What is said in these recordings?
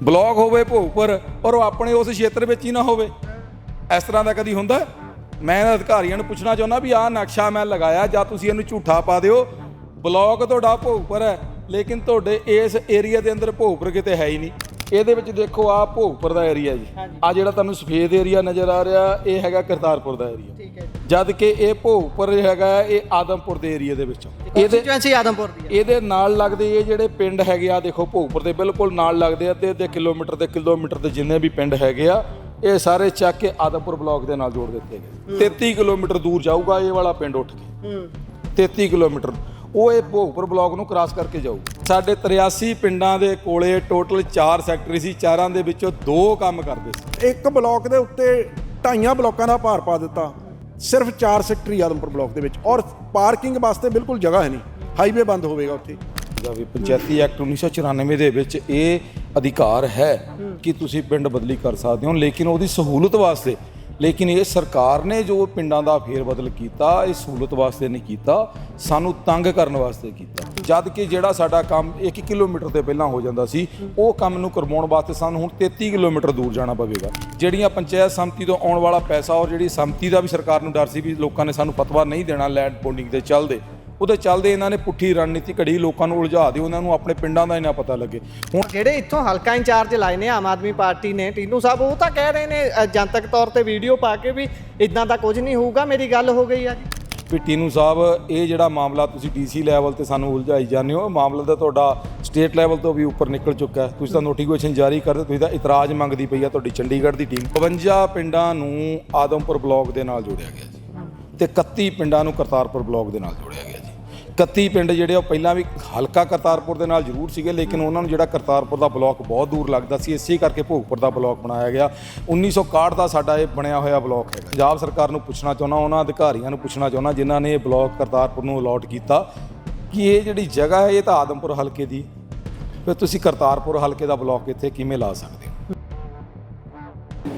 Block ਹੋਵੇ ਭੋਗਪੁਰ ਔਰ ਉਹ ਆਪਣੇ ਉਸ ਖੇਤਰ ਵਿੱਚ ਹੀ ਨਾ ਹੋਵੇ। ਇਸ ਤਰ੍ਹਾਂ ਦਾ ਕਦੀ ਹੁੰਦਾ? ਮੈਂ ਅਧਿਕਾਰੀਆਂ ਨੂੰ ਪੁੱਛਣਾ ਚਾਹੁੰਦਾ ਵੀ ਆਹ ਨਕਸ਼ਾ ਮੈਂ ਲਗਾਇਆ ਜਾਂ ਤੁਸੀਂ ਇਹਨੂੰ ਝੂਠਾ ਪਾ ਦਿਓ। ਬਲਾਕ ਤੁਹਾਡਾ ਭੋਗਪੁਰ ਹੈ ਲੇਕਿਨ ਤੁਹਾਡੇ ਇਸ ਏਰੀਆ ਦੇ ਅੰਦਰ ਭੋਗਪੁਰ ਕਿਤੇ ਹੈ ਹੀ ਨਹੀਂ। ਇਹਦੇ ਵਿੱਚ ਦੇਖੋ ਆਹ ਭੋਗਪੁਰ ਦਾ ਏਰੀਆ ਜੀ, ਆਹ ਜਿਹੜਾ ਤੁਹਾਨੂੰ ਸਫੇਦ ਏਰੀਆ ਨਜ਼ਰ ਆ ਰਿਹਾ ਇਹ ਹੈਗਾ ਕਰਤਾਰਪੁਰ ਦਾ ਏਰੀਆ, ਠੀਕ ਹੈ, ਜਦ ਕਿ ਇਹ ਭੋਗਪੁਰ ਹੈਗਾ ਇਹ ਆਦਮਪੁਰ ਦੇ ਏਰੀਆ ਦੇ ਵਿੱਚੋਂ। ਆਦਮਪੁਰ ਦੀ ਇਹਦੇ ਨਾਲ ਲੱਗਦੇ ਇਹ ਜਿਹੜੇ ਪਿੰਡ ਹੈਗੇ ਆ ਦੇਖੋ ਭੋਗਪੁਰ ਦੇ ਬਿਲਕੁਲ ਨਾਲ ਲੱਗਦੇ ਆ, ਤੇ ਕਿਲੋਮੀਟਰ ਦੇ ਜਿੰਨੇ ਵੀ ਪਿੰਡ ਹੈਗੇ ਆ ਇਹ ਸਾਰੇ ਚੱਕ ਕੇ ਆਦਮਪੁਰ ਬਲਾਕ ਦੇ ਨਾਲ ਜੋੜ ਦਿੱਤੇ ਗਏ। 33 ਕਿਲੋਮੀਟਰ ਦੂਰ ਜਾਊਗਾ ਇਹ ਵਾਲਾ ਪਿੰਡ ਉੱਠ ਕੇ, 33 ਕਿਲੋਮੀਟਰ ਉਹ ਇਹ ਭੋਗਪੁਰ ਬਲਾਕ ਨੂੰ ਕ੍ਰਾਸ ਕਰਕੇ ਜਾਊ। ਸਾਡੇ 83 ਪਿੰਡਾਂ ਦੇ ਕੋਲੇ ਟੋਟਲ 4 ਸੈਕਟਰੀ ਸੀ, 4 ਦੇ ਵਿੱਚੋਂ 2 ਕੰਮ ਕਰਦੇ ਸੀ। ਇੱਕ ਬਲਾਕ ਦੇ ਉੱਤੇ 2.5 ਬਲਾਕਾਂ ਦਾ ਭਾਰ ਪਾ ਦਿੱਤਾ, ਸਿਰਫ 4 ਸੈਕਟਰੀ ਆਦਮਪੁਰ ਬਲਾਕ ਦੇ ਵਿੱਚ, ਔਰ ਪਾਰਕਿੰਗ ਵਾਸਤੇ ਬਿਲਕੁਲ ਜਗ੍ਹਾ ਹੈ ਨਹੀਂ, ਹਾਈਵੇ ਬੰਦ ਹੋਵੇਗਾ ਉੱਥੇ। ਜਾਵੇ ਪੰਚਾਇਤੀ ਐਕਟ 1994 ਦੇ ਵਿੱਚ ਇਹ ਅਧਿਕਾਰ ਹੈ ਕਿ ਤੁਸੀਂ ਪਿੰਡ ਬਦਲੀ ਕਰ ਸਕਦੇ ਹੋ, ਲੇਕਿਨ ਉਹਦੀ ਸਹੂਲਤ ਵਾਸਤੇ। ਲੇਕਿਨ ਇਹ ਸਰਕਾਰ ਨੇ ਜੋ ਪਿੰਡਾਂ ਦਾ ਫੇਰ ਬਦਲ ਕੀਤਾ ਇਹ ਸਹੂਲਤ ਵਾਸਤੇ ਨਹੀਂ ਕੀਤਾ, ਸਾਨੂੰ ਤੰਗ ਕਰਨ ਵਾਸਤੇ ਕੀਤਾ। ਜਦ ਕਿ ਜਿਹੜਾ ਸਾਡਾ ਕੰਮ 1 ਕਿਲੋਮੀਟਰ ਤੋਂ ਪਹਿਲਾਂ ਹੋ ਜਾਂਦਾ ਸੀ ਉਹ ਕੰਮ ਨੂੰ ਕਰਵਾਉਣ ਵਾਸਤੇ ਸਾਨੂੰ ਹੁਣ 33 ਕਿਲੋਮੀਟਰ ਦੂਰ ਜਾਣਾ ਪਵੇਗਾ। ਜਿਹੜੀਆਂ ਪੰਚਾਇਤ ਸੰਮਤੀ ਤੋਂ ਆਉਣ ਵਾਲਾ ਪੈਸਾ ਔਰ ਜਿਹੜੀ ਸੰਮਤੀ ਦਾ ਵੀ ਸਰਕਾਰ ਨੂੰ ਡਰ ਸੀ ਵੀ ਲੋਕਾਂ ਨੇ ਸਾਨੂੰ ਫਤਵਾ ਨਹੀਂ ਦੇਣਾ ਲੈਂਡ ਪੌਂਡਿੰਗ ਦੇ ਚੱਲਦੇ, ਉਹਦੇ ਚੱਲਦੇ ਇਹਨਾਂ ਨੇ ਪੁੱਠੀ ਰਣਨੀਤੀ ਘੜੀ ਲੋਕਾਂ ਨੂੰ ਉਲਝਾ ਦਿਓ, ਉਹਨਾਂ ਨੂੰ ਆਪਣੇ ਪਿੰਡਾਂ ਦਾ ਹੀ ਨਾ ਪਤਾ ਲੱਗੇ। ਹੁਣ ਜਿਹੜੇ ਇੱਥੋਂ ਹਲਕਾ ਇੰਚਾਰਜ ਲਾਏ ਨੇ ਆਮ ਆਦਮੀ ਪਾਰਟੀ ਨੇ, ਟੀਨੂ ਸਾਹਿਬ, ਉਹ ਤਾਂ ਕਹਿ ਰਹੇ ਨੇ ਜਨਤਕ ਤੌਰ ਤੇ ਵੀਡੀਓ ਪਾ ਕੇ ਵੀ ਇਦਾਂ ਦਾ ਕੁਝ ਨਹੀਂ ਹੋਊਗਾ, ਮੇਰੀ ਗੱਲ ਹੋ ਗਈ ਆ ਜੀ। ਵੀ ਟੀਨੂ ਸਾਹਿਬ ਇਹ ਜਿਹੜਾ ਮਾਮਲਾ ਤੁਸੀਂ ਡੀਸੀ ਲੈਵਲ ਤੇ ਸਾਨੂੰ ਉਲਝਾਈ ਜਾਂਦੇ ਹੋ, ਮਾਮਲਾ ਤਾਂ ਤੁਹਾਡਾ ਸਟੇਟ ਲੈਵਲ ਤੋਂ ਵੀ ਉੱਪਰ ਨਿਕਲ ਚੁੱਕਾ ਹੈ। ਤੁਸੀਂ ਤਾਂ ਨੋਟੀਫਿਕੇਸ਼ਨ ਜਾਰੀ ਕਰਦੇ, ਤੁਸੀਂ ਤਾਂ ਇਤਰਾਜ਼ ਮੰਗਦੀ ਪਈ ਆ ਤੁਹਾਡੀ ਚੰਡੀਗੜ੍ਹ ਦੀ ਟੀਮ। 52 ਪਿੰਡਾਂ ਨੂੰ ਆਦਮਪੁਰ ਬਲਾਕ ਦੇ ਨਾਲ ਜੋੜਿਆ ਗਿਆ ਜੀ ਤੇ 31 ਪਿੰਡਾਂ ਨੂੰ ਕਰਤਾਰਪੁਰ ਬਲਾਕ ਦੇ ਨਾਲ ਜੋੜਿਆ ਗਿਆ ਜੀ। 31 ਪਿੰਡ ਜਿਹੜੇ ਉਹ ਪਹਿਲਾਂ ਵੀ ਹਲਕਾ ਕਰਤਾਰਪੁਰ ਦੇ ਨਾਲ ਜ਼ਰੂਰ ਸੀਗੇ, ਲੇਕਿਨ ਉਹਨਾਂ ਨੂੰ ਜਿਹੜਾ ਕਰਤਾਰਪੁਰ ਦਾ ਬਲਾਕ ਬਹੁਤ ਦੂਰ ਲੱਗਦਾ ਸੀ, ਇਸੇ ਕਰਕੇ ਭੋਗਪੁਰ ਦਾ ਬਲਾਕ ਬਣਾਇਆ ਗਿਆ। 1961 ਦਾ ਸਾਡਾ ਇਹ ਬਣਿਆ ਹੋਇਆ ਬਲਾਕ ਹੈ। ਪੰਜਾਬ ਸਰਕਾਰ ਨੂੰ ਪੁੱਛਣਾ ਚਾਹੁੰਦਾ, ਉਹਨਾਂ ਅਧਿਕਾਰੀਆਂ ਨੂੰ ਪੁੱਛਣਾ ਚਾਹੁੰਦਾ ਜਿਨ੍ਹਾਂ ਨੇ ਇਹ ਬਲਾਕ ਕਰਤਾਰਪੁਰ ਨੂੰ ਅਲਾਟ ਕੀਤਾ ਕਿ ਇਹ ਜਿਹੜੀ ਜਗ੍ਹਾ ਹੈ ਇਹ ਤਾਂ ਆਦਮਪੁਰ ਹਲਕੇ ਦੀ, ਫਿਰ ਤੁਸੀਂ ਕਰਤਾਰਪੁਰ ਹਲਕੇ ਦਾ ਬਲਾਕ ਇੱਥੇ ਕਿਵੇਂ ਲਾ ਸਕਦੇ ਹੋ?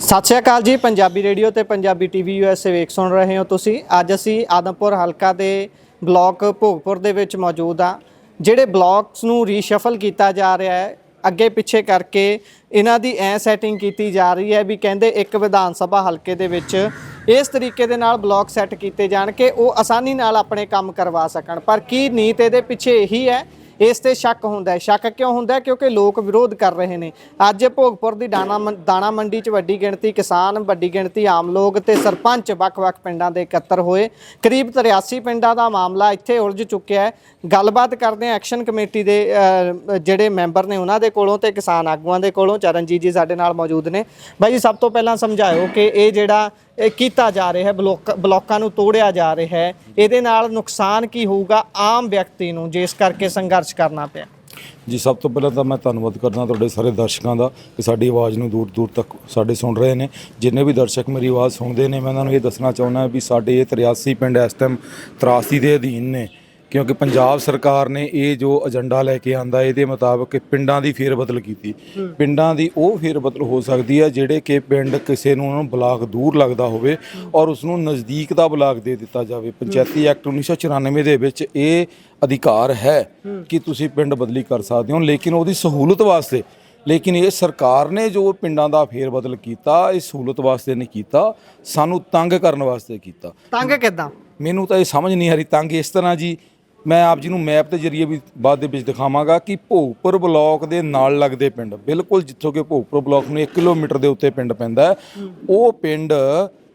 ਸਤਿ ਸ਼੍ਰੀ ਅਕਾਲ ਜੀ, ਪੰਜਾਬੀ ਰੇਡੀਓ ਤੇ ਪੰਜਾਬੀ ਟੀਵੀ USA ਵੇਖ ਸੁਣ ਰਹੇ ਹੋ ਤੁਸੀਂ। ਅੱਜ ਅਸੀਂ ਆਦਮਪੁਰ ਹਲਕਾ ਦੇ ਬਲਾਕ ਭੋਗਪੁਰ ਦੇ ਵਿੱਚ ਮੌਜੂਦ ਆ। ਜਿਹੜੇ ਬਲਾਕਸ ਨੂੰ ਰੀਸ਼ਫਲ ਕੀਤਾ ਜਾ ਰਿਹਾ ਹੈ, ਅੱਗੇ ਪਿੱਛੇ ਕਰਕੇ ਇਹਨਾਂ ਦੀ ਐ ਸੈਟਿੰਗ ਕੀਤੀ ਜਾ ਰਹੀ ਹੈ ਵੀ ਕਹਿੰਦੇ ਇੱਕ ਵਿਧਾਨ ਸਭਾ ਹਲਕੇ ਦੇ ਵਿੱਚ ਇਸ ਤਰੀਕੇ ਦੇ ਨਾਲ ਬਲਾਕ ਸੈੱਟ ਕੀਤੇ ਜਾਣ ਕਿ ਉਹ ਆਸਾਨੀ ਨਾਲ ਆਪਣੇ ਕੰਮ ਕਰਵਾ ਸਕਣ। ਪਰ ਕੀ ਨੀਤ ਇਹਦੇ ਪਿੱਛੇ ਇਹੀ ਹੈ? ਇਸ ਤੇ ਸ਼ੱਕ ਹੁੰਦਾ ਹੈ। ਸ਼ੱਕ ਕਿਉਂ ਹੁੰਦਾ? ਕਿਉਂਕਿ ਲੋਕ ਵਿਰੋਧ ਕਰ ਰਹੇ ਨੇ। ਅੱਜ ਭੋਗਪੁਰ ਦੀ ਦਾਣਾ ਮੰਡੀ 'ਚ ਵੱਡੀ ਗਿਣਤੀ ਕਿਸਾਨ, ਵੱਡੀ ਗਿਣਤੀ ਆਮ ਲੋਕ ਤੇ ਸਰਪੰਚ ਵੱਖ-ਵੱਖ ਪਿੰਡਾਂ ਦੇ ਇਕੱਤਰ ਹੋਏ। ਕਰੀਬ 83 ਪਿੰਡਾਂ ਦਾ ਮਾਮਲਾ ਇੱਥੇ ਉਲਝ ਚੁੱਕਿਆ ਹੈ। ਗੱਲਬਾਤ ਕਰਦੇ ਹਾਂ ਐਕਸ਼ਨ ਕਮੇਟੀ ਦੇ ਜਿਹੜੇ ਮੈਂਬਰ ਨੇ ਉਹਨਾਂ ਦੇ ਕੋਲੋਂ ਤੇ ਕਿਸਾਨ ਆਗੂਆਂ ਦੇ ਕੋਲੋਂ। ਚਰਨਜੀਤ ਜੀ ਸਾਡੇ ਨਾਲ ਮੌਜੂਦ ਨੇ। ਬਾਈ ਜੀ, ਸਭ ਤੋਂ ਪਹਿਲਾਂ ਸਮਝਾਇਓ ਕਿ ਇਹ ਜਿਹੜਾ ਕੀਤਾ ਜਾ ਰਿਹਾ ਹੈ, ਬਲਾਕਾਂ ਨੂੰ ਤੋੜਿਆ ਜਾ ਰਿਹਾ ਹੈ, ਇਹਦੇ ਨਾਲ ਨੁਕਸਾਨ ਕੀ ਹੋਊਗਾ ਆਮ ਵਿਅਕਤੀ ਨੂੰ ਜਿਸ ਕਰਕੇ ਸੰਘਰਸ਼ ਕਰਨਾ ਪਿਆ? ਜੀ, ਸਭ ਤੋਂ ਪਹਿਲਾਂ ਤਾਂ ਮੈਂ ਧੰਨਵਾਦ ਕਰਦਾ ਤੁਹਾਡੇ ਸਾਰੇ ਦਰਸ਼ਕਾਂ ਦਾ ਕਿ ਸਾਡੀ ਆਵਾਜ਼ ਨੂੰ ਦੂਰ ਦੂਰ ਤੱਕ ਸਾਡੇ ਸੁਣ ਰਹੇ ਨੇ। ਜਿੰਨੇ ਵੀ ਦਰਸ਼ਕ ਮੇਰੀ ਆਵਾਜ਼ ਸੁਣਦੇ ਨੇ, ਮੈਂ ਉਹਨਾਂ ਨੂੰ ਇਹ ਦੱਸਣਾ ਚਾਹੁੰਦਾ ਵੀ ਸਾਡੇ ਇਹ 83 ਪਿੰਡ ਇਸ ਟਾਈਮ ਤਰਾਸਦੀ ਦੇ ਅਧੀਨ ਨੇ, ਕਿਉਂਕਿ ਪੰਜਾਬ ਸਰਕਾਰ ਨੇ ਇਹ ਜੋ ਏਜੰਡਾ ਲੈ ਕੇ ਆਂਦਾ ਇਹਦੇ ਮੁਤਾਬਕ ਪਿੰਡਾਂ ਦੀ ਫੇਰਬਦਲ ਕੀਤੀ। ਪਿੰਡਾਂ ਦੀ ਉਹ ਫੇਰਬਦਲ ਹੋ ਸਕਦੀ ਹੈ ਜਿਹੜੇ ਕਿ ਪਿੰਡ ਕਿਸੇ ਨੂੰ ਉਹਨੂੰ ਬਲਾਕ ਦੂਰ ਲੱਗਦਾ ਹੋਵੇ ਔਰ ਉਸ ਨੂੰ ਨਜ਼ਦੀਕ ਦਾ ਬਲਾਕ ਦੇ ਦਿੱਤਾ ਜਾਵੇ। ਪੰਚਾਇਤੀ ਐਕਟ 1994 ਦੇ ਵਿੱਚ ਇਹ ਅਧਿਕਾਰ ਹੈ ਕਿ ਤੁਸੀਂ ਪਿੰਡ ਬਦਲੀ ਕਰ ਸਕਦੇ ਹੋ, ਲੇਕਿਨ ਉਹਦੀ ਸਹੂਲਤ ਵਾਸਤੇ। ਲੇਕਿਨ ਇਹ ਸਰਕਾਰ ਨੇ ਜੋ ਪਿੰਡਾਂ ਦਾ ਫੇਰਬਦਲ ਕੀਤਾ ਇਹ ਸਹੂਲਤ ਵਾਸਤੇ ਨਹੀਂ ਕੀਤਾ, ਸਾਨੂੰ ਤੰਗ ਕਰਨ ਵਾਸਤੇ ਕੀਤਾ। ਤੰਗ ਕਿੱਦਾਂ? ਮੈਨੂੰ ਤਾਂ ਇਹ ਸਮਝ ਨਹੀਂ ਆ ਰਹੀ। ਤੰਗ ਇਸ ਤਰ੍ਹਾਂ ਜੀ, ਮੈਂ ਆਪ ਜੀ ਨੂੰ ਮੈਪ ਦੇ ਜ਼ਰੀਏ ਵੀ ਬਾਅਦ ਦੇ ਵਿੱਚ ਦਿਖਾਵਾਂਗਾ ਕਿ ਭੋਗਪੁਰ ਬਲਾਕ ਦੇ ਨਾਲ ਲੱਗਦੇ ਪਿੰਡ, ਬਿਲਕੁਲ ਜਿੱਥੋਂ ਕਿ ਭੋਗਪੁਰ ਬਲਾਕ ਨੂੰ 1 ਕਿਲੋਮੀਟਰ ਦੇ ਉੱਤੇ ਪਿੰਡ ਪੈਂਦਾ, ਉਹ ਪਿੰਡ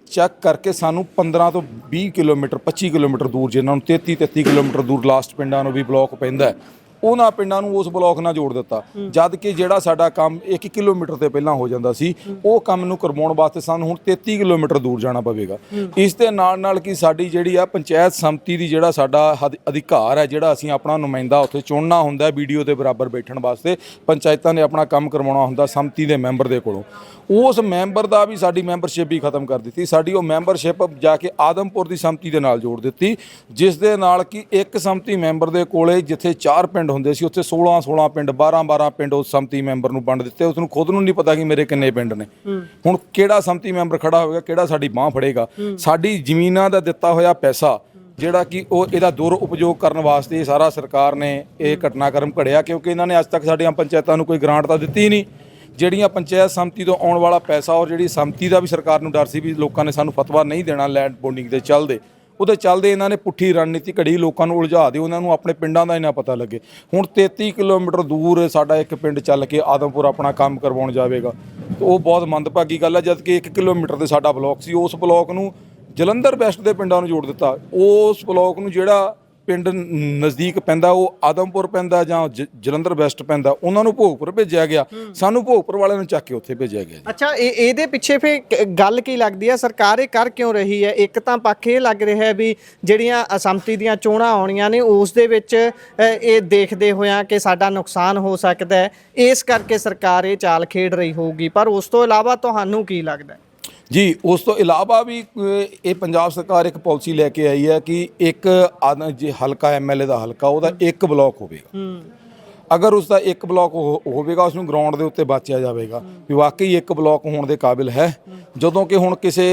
ਚੈੱਕ ਕਰਕੇ ਸਾਨੂੰ 15 ਤੋਂ 20 ਕਿਲੋਮੀਟਰ 25 ਕਿਲੋਮੀਟਰ ਦੂਰ, ਜਿਨ੍ਹਾਂ ਨੂੰ 33 ਕਿਲੋਮੀਟਰ ਦੂਰ ਲਾਸਟ ਪਿੰਡਾਂ ਨੂੰ ਵੀ ਬਲਾਕ ਪੈਂਦਾ, ਉਹਨਾਂ ਪਿੰਡਾਂ ਨੂੰ ਉਸ ਬਲਾਕ ਨਾਲ ਜੋੜ ਦਿੱਤਾ। ਜਦ ਕਿ ਜਿਹੜਾ ਸਾਡਾ ਕੰਮ 1 ਕਿਲੋਮੀਟਰ ਤੋਂ ਪਹਿਲਾਂ ਹੋ ਜਾਂਦਾ ਸੀ ਉਹ ਕੰਮ ਨੂੰ ਕਰਵਾਉਣ ਵਾਸਤੇ ਸਾਨੂੰ ਹੁਣ 33 ਕਿਲੋਮੀਟਰ ਦੂਰ ਜਾਣਾ ਪਵੇਗਾ। ਇਸ ਦੇ ਨਾਲ ਨਾਲ ਕਿ ਸਾਡੀ ਜਿਹੜੀ ਆ ਪੰਚਾਇਤ ਸੰਮਤੀ ਦੀ ਜਿਹੜਾ ਸਾਡਾ ਅਧਿਕਾਰ ਹੈ, ਜਿਹੜਾ ਅਸੀਂ ਆਪਣਾ ਨੁਮਾਇੰਦਾ ਉੱਥੇ ਚੁਣਨਾ ਹੁੰਦਾ ਵੀਡੀਓ ਦੇ ਬਰਾਬਰ ਬੈਠਣ ਵਾਸਤੇ, ਪੰਚਾਇਤਾਂ ਨੇ ਆਪਣਾ ਕੰਮ ਕਰਵਾਉਣਾ ਹੁੰਦਾ ਸੰਮਤੀ ਦੇ ਮੈਂਬਰ ਦੇ ਕੋਲੋਂ, ਉਸ ਮੈਂਬਰ ਦਾ ਵੀ ਸਾਡੀ ਮੈਂਬਰਸ਼ਿਪ ਵੀ ਖਤਮ ਕਰ ਦਿੱਤੀ। ਸਾਡੀ ਉਹ ਮੈਂਬਰਸ਼ਿਪ ਜਾ ਕੇ ਆਦਮਪੁਰ ਦੀ ਸੰਮਤੀ ਦੇ ਨਾਲ ਜੋੜ ਦਿੱਤੀ, ਜਿਸ ਦੇ ਨਾਲ ਕਿ ਇੱਕ ਸੰਮਤੀ ਮੈਂਬਰ ਦੇ ਕੋਲੇ ਜਿੱਥੇ 4 ਪਿੰਡ ਹੁੰਦੇ ਸੀ ਉੱਥੇ 16 ਪਿੰਡ, 12 ਪਿੰਡ ਉਸ ਸੰਮਤੀ ਮੈਂਬਰ ਨੂੰ ਵੰਡ ਦਿੱਤੇ। ਉਸ ਨੂੰ ਖੁਦ ਨੂੰ ਨਹੀਂ ਪਤਾ ਕਿ ਮੇਰੇ ਕਿੰਨੇ ਪਿੰਡ ਨੇ। ਹੁਣ ਕਿਹੜਾ ਸੰਮਤੀ ਮੈਂਬਰ ਖੜਾ ਹੋਵੇਗਾ, ਕਿਹੜਾ ਸਾਡੀ ਬਾਂਹ ਫੜੇਗਾ? ਸਾਡੀ ਜ਼ਮੀਨਾਂ ਦਾ ਦਿੱਤਾ ਹੋਇਆ ਪੈਸਾ ਜਿਹੜਾ ਕਿ ਉਹ ਇਹਦਾ ਦੁਰ ਉਪਯੋਗ ਕਰਨ ਵਾਸਤੇ ਸਾਰਾ ਸਰਕਾਰ ਨੇ ਇਹ ਘਟਨਾਕ੍ਰਮ ਘੜਿਆ, ਕਿਉਂਕਿ ਇਹਨਾਂ ਨੇ ਅੱਜ ਤੱਕ ਸਾਡੀਆਂ ਪੰਚਾਇਤਾਂ ਨੂੰ ਕੋਈ ਗ੍ਰਾਂਟ ਤਾਂ ਦਿੱਤੀ ਹੀ ਨਹੀਂ। ਜਿਹੜੀਆਂ ਪੰਚਾਇਤ ਸਮਿਤੀ ਤੋਂ ਆਉਣ ਵਾਲਾ ਪੈਸਾ ਔਰ ਜਿਹੜੀ ਸਮਿਤੀ ਦਾ ਵੀ ਸਰਕਾਰ ਨੂੰ ਡਰ ਸੀ ਵੀ ਲੋਕਾਂ ਨੇ ਸਾਨੂੰ ਫਤਵਾ ਨਹੀਂ ਦੇਣਾ ਲੈਂਡ ਬੋਂਡਿੰਗ ਦੇ ਚੱਲਦੇ, ਉਹਦੇ ਚੱਲਦੇ ਇਹਨਾਂ ਨੇ ਪੁੱਠੀ ਰਣਨੀਤੀ ਘੜੀ ਲੋਕਾਂ ਨੂੰ ਉਲਝਾ ਦਿਓ, ਉਹਨਾਂ ਨੂੰ ਆਪਣੇ ਪਿੰਡਾਂ ਦਾ ਹੀ ਨਾ ਪਤਾ ਲੱਗੇ। ਹੁਣ 33 ਕਿਲੋਮੀਟਰ ਦੂਰ ਸਾਡਾ ਇੱਕ ਪਿੰਡ ਚੱਲ ਕੇ ਆਦਮਪੁਰ ਆਪਣਾ ਕੰਮ ਕਰਵਾਉਣ ਜਾਵੇਗਾ, ਤੇ ਉਹ ਬਹੁਤ ਮੰਦਭਾਗੀ ਗੱਲ ਹੈ। ਜਦ ਕਿ 1 ਕਿਲੋਮੀਟਰ ਤੇ ਸਾਡਾ ਬਲਾਕ ਸੀ, ਉਸ ਬਲਾਕ ਨੂੰ ਜਲੰਧਰ ਵੈਸਟ ਦੇ ਪਿੰਡਾਂ ਨੂੰ ਜੋੜ ਦਿੱਤਾ। ਉਸ ਬਲਾਕ ਨੂੰ ਜਿਹੜਾ ਪਿੰਡ ਨਜ਼ਦੀਕ ਪੈਂਦਾ ਉਹ ਆਦਮਪੁਰ ਪੈਂਦਾ ਜਾਂ ਜਲੰਧਰ ਵੈਸਟ ਪੈਂਦਾ, ਉਹਨਾਂ ਨੂੰ ਭੋਗਪੁਰ ਭੇਜਿਆ ਗਿਆ, ਸਾਨੂੰ ਭੋਗਪੁਰ ਵਾਲਿਆਂ ਨੂੰ ਚੱਕ ਕੇ ਉੱਥੇ ਭੇਜਿਆ ਗਿਆ। ਅੱਛਾ, ਇਹਦੇ ਪਿੱਛੇ ਫਿਰ ਗੱਲ ਕੀ ਲੱਗਦੀ ਹੈ, ਸਰਕਾਰ ਇਹ ਕਰ ਕਿਉਂ ਰਹੀ ਹੈ? ਇੱਕ ਤਾਂ ਪੱਖ ਇਹ ਲੱਗ ਰਿਹਾ ਹੈ ਵੀ ਜਿਹੜੀਆਂ ਸੰਮਤੀ ਦੀਆਂ ਚੋਣਾਂ ਆਉਣੀਆਂ ਨੇ ਉਸ ਦੇ ਵਿੱਚ ਇਹ ਦੇਖਦੇ ਹੋਇਆਂ ਕਿ ਸਾਡਾ ਨੁਕਸਾਨ ਹੋ ਸਕਦਾ ਹੈ, ਇਸ ਕਰਕੇ ਸਰਕਾਰ ਇਹ ਚਾਲ ਖੇਡ ਰਹੀ ਹੋਊਗੀ। ਪਰ ਉਸ ਤੋਂ ਇਲਾਵਾ ਤੁਹਾਨੂੰ ਕੀ ਲੱਗਦਾ? ਜੀ, ਉਸ ਤੋਂ ਇਲਾਵਾ ਵੀ ਇਹ ਪੰਜਾਬ ਸਰਕਾਰ ਇੱਕ ਪਾਲਿਸੀ ਲੈ ਕੇ ਆਈ ਹੈ ਕਿ ਇੱਕ ਜੇ ਹਲਕਾ ਐਮਐਲਏ ਦਾ ਹਲਕਾ ਉਹਦਾ ਇੱਕ ਬਲਾਕ ਹੋਵੇਗਾ। ਅਗਰ ਉਸ ਦਾ ਇੱਕ ਬਲਾਕ ਹੋਵੇਗਾ ਉਸ ਨੂੰ ਗਰਾਊਂਡ ਦੇ ਉੱਤੇ ਬਾਚਿਆ ਜਾਵੇਗਾ ਵੀ ਵਾਕਈ ਇੱਕ ਬਲਾਕ ਹੋਣ ਦੇ ਕਾਬਿਲ ਹੈ। ਜਦੋਂ ਕਿ ਹੁਣ ਕਿਸੇ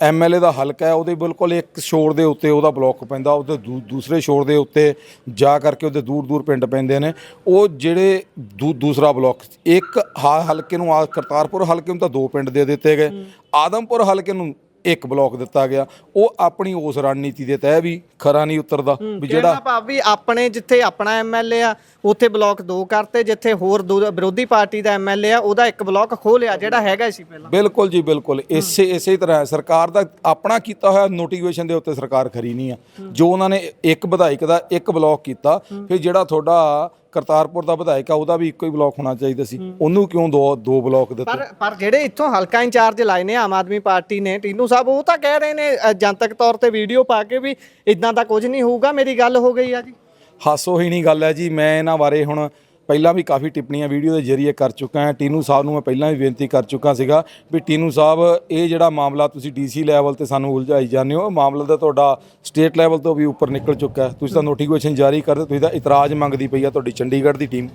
ਐਮਐਲਏ ਦਾ ਹਲਕਾ ਹੈ ਉਹਦੇ ਬਿਲਕੁਲ ਇੱਕ ਛੋੜ ਦੇ ਉੱਤੇ ਉਹਦਾ ਬਲਾਕ ਪੈਂਦਾ, ਉਹਦੇ ਦੂਸਰੇ ਛੋੜ ਦੇ ਉੱਤੇ ਜਾ ਕਰਕੇ ਉਹਦੇ ਦੂਰ ਦੂਰ ਪਿੰਡ ਪੈਂਦੇ ਨੇ। ਉਹ ਜਿਹੜੇ ਦੂਸਰਾ ਬਲਾਕ ਇੱਕ ਹਲਕੇ ਨੂੰ ਕਰਤਾਰਪੁਰ ਹਲਕੇ ਨੂੰ ਤਾਂ 2 ਪਿੰਡ ਦੇ ਦਿੱਤੇ ਗਏ, ਆਦਮਪੁਰ ਹਲਕੇ ਨੂੰ ਇੱਕ ਬਲਾਕ ਦਿੱਤਾ ਗਿਆ। ਉਹ ਆਪਣੀ ਉਸ ਰਣਨੀਤੀ ਦੇ ਤਹਿ ਵੀ ਖਰਾ ਨਹੀਂ ਉਤਰਦਾ ਵੀ ਜਿਹੜਾ ਭਾਵ ਵੀ ਆਪਣੇ ਜਿੱਥੇ ਆਪਣਾ ਐਮਐਲਏ ਆ ਉੱਥੇ ਬਲਾਕ 2 ਕਰਤੇ, ਜਿੱਥੇ ਹੋਰ ਵਿਰੋਧੀ ਪਾਰਟੀ ਦਾ ਐਮਐਲਏ ਆ ਉਹਦਾ ਇੱਕ ਬਲਾਕ ਖੋਹ ਲਿਆ ਜਿਹੜਾ ਹੈਗਾ ਸੀ ਪਹਿਲਾਂ। ਬਿਲਕੁਲ ਜੀ, ਬਿਲਕੁਲ ਇਸੇ ਤਰ੍ਹਾਂ ਸਰਕਾਰ ਦਾ ਆਪਣਾ ਕੀਤਾ ਹੋਇਆ ਨੋਟੀਫਿਕੇਸ਼ਨ ਦੇ ਉੱਤੇ ਸਰਕਾਰ ਖਰੀ ਨਹੀਂ ਆ। ਜੋ ਉਹਨਾਂ ਨੇ ਇੱਕ ਵਿਧਾਇਕ ਦਾ ਇੱਕ ਬਲਾਕ ਕੀਤਾ, ਫਿਰ ਜਿਹੜਾ ਤੁਹਾਡਾ ਕਰਤਾਰਪੁਰ ਦਾ ਵਿਧਾਇਕ ਆ ਉਹਦਾ ਵੀ ਇੱਕੋ ਹੀ ਬਲਾਕ ਹੋਣਾ ਚਾਹੀਦਾ ਸੀ, ਉਹਨੂੰ ਕਿਉਂ ਦੋ ਬਲਾਕ ਦਿੱਤੇ? ਪਰ ਜਿਹੜੇ ਇੱਥੋਂ ਹਲਕਾ ਇੰਚਾਰਜ ਲਾਏ ਨੇ ਆਮ ਆਦਮੀ ਪਾਰਟੀ ਨੇ, ਟੀਨੂ ਸਾਹਿਬ, ਉਹ ਤਾਂ ਕਹਿ ਰਹੇ ਨੇ ਜਨਤਕ ਤੌਰ ਤੇ ਵੀਡੀਓ ਪਾ ਕੇ ਵੀ ਇਦਾਂ ਦਾ ਕੁਝ ਨਹੀਂ ਹੋਊਗਾ, ਮੇਰੀ ਗੱਲ ਹੋ ਗਈ ਆ ਜੀ। ਹਾਸੋਹੀਣੀ ਗੱਲ ਹੈ ਜੀ। ਮੈਂ ਇਹਨਾਂ ਬਾਰੇ ਹੁਣ ਪਹਿਲਾਂ ਵੀ ਕਾਫੀ ਟਿੱਪਣੀਆਂ ਵੀਡੀਓ ਦੇ ਜ਼ਰੀਏ ਕਰ ਚੁੱਕਾ ਹਾਂ। ਟੀਨੂ ਸਾਹਿਬ ਨੂੰ ਮੈਂ ਪਹਿਲਾਂ ਵੀ ਬੇਨਤੀ ਕਰ ਚੁੱਕਾ ਸੀਗਾ ਵੀ ਟੀਨੂ ਸਾਹਿਬ, ਇਹ ਜਿਹੜਾ ਮਾਮਲਾ ਤੁਸੀਂ ਡੀਸੀ ਲੈਵਲ ਤੇ ਸਾਨੂੰ ਉਲਝਾਈ ਜਾਂਦੇ ਹੋ, ਮਾਮਲਾ ਤਾਂ ਤੁਹਾਡਾ ਸਟੇਟ ਲੈਵਲ ਤੋਂ ਵੀ ਉੱਪਰ ਨਿਕਲ ਚੁੱਕਾ ਹੈ। ਤੁਸੀਂ ਤਾਂ ਨੋਟੀਫਿਕੇਸ਼ਨ ਜਾਰੀ ਕਰਦੇ, ਤੁਸੀਂ ਤਾਂ ਇਤਰਾਜ਼ ਮੰਗਦੀ ਪਈ ਆ ਤੁਹਾਡੀ ਚੰਡੀਗੜ੍ਹ ਦੀ ਟੀਮ,